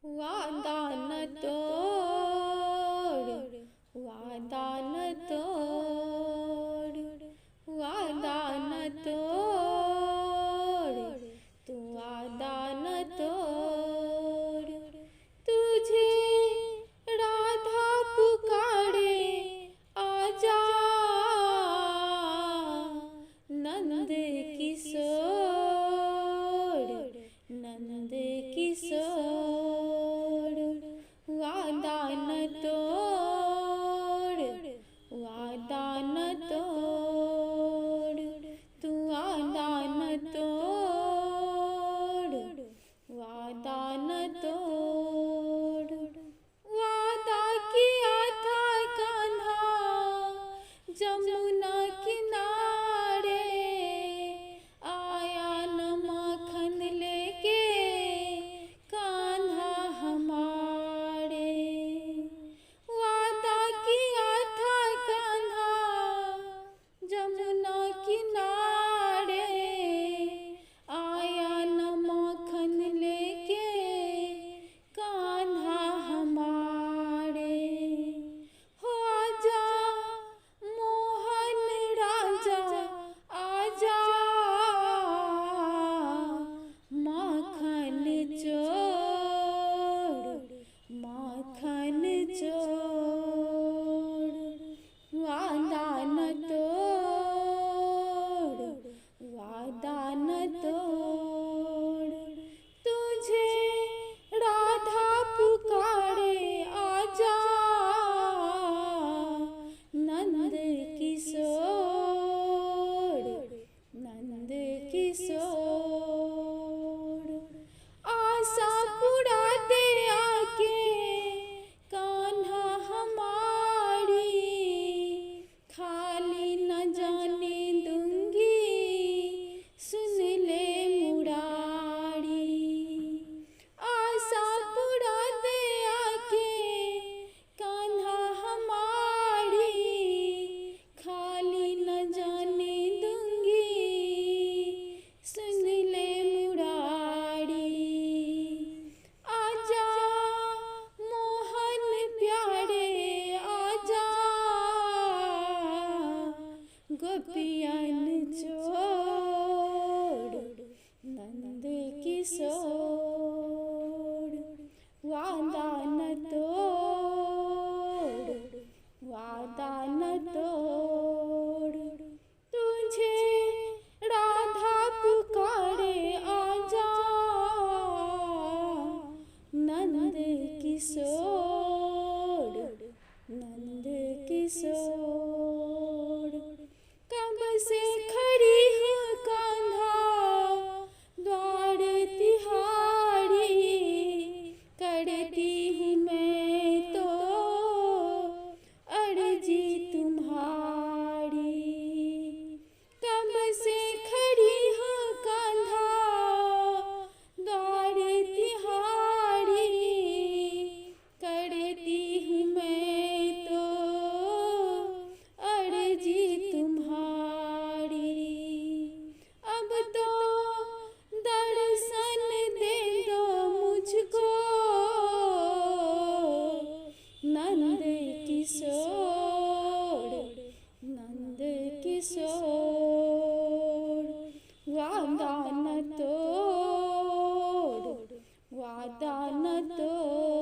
वादा न तोड़, वादा न तोड़, वादा न तोड़, तू वादा न तोड़। तुझे राधा पुकारे आजा, नंद किशोर, नंद किशोर। वादा न तोड़, वादा न तोड़, तू वादा न तोड़, वादा न तोड़। वादा किया था कान्हा जमुना किनारे, आया न माखन लेके कान्हा हमारे। वादा किया था कान्हा जमुना किनारे, आया न माखन लेके कान्हा हमारे। हो आजा मोहन राजा आजा, माखन चोर, माखन चोर। वादा न तोड़, वादा न तोड़। तुझे राधा पुकारे आजा, नंद किशोर, नंद किशोर। आशा पुरा दे आके कान्हा हमारी, खाली न जाने दूंगी सुन ले मुरारी। आशा पुरा दे आके कान्हा हमारी, खाली न जाने दूंगी सुन ले मुरारी। आजा मोहन प्यारे आजा, गोपियन चोर, नंद किशोर। वादा न तोड़, वादा न तोड़। तुझे राधा पुकारे आजा, नंद किशोर, नंद किशोर। कब से खड़ी हूँ कान्हा द्वार तिहारी, करती हूँ मैं तो अर्जी तुम्हारी। कब से खड़ी हूँ कान्हा द्वार तिहारी, करती हूँ मैं तो अर्जी तुम्हारी। अब तो दर्शन दे दो मुझको, नंद किशोर, नंद किशोर। वादा न तोड़, वादा न तोड़।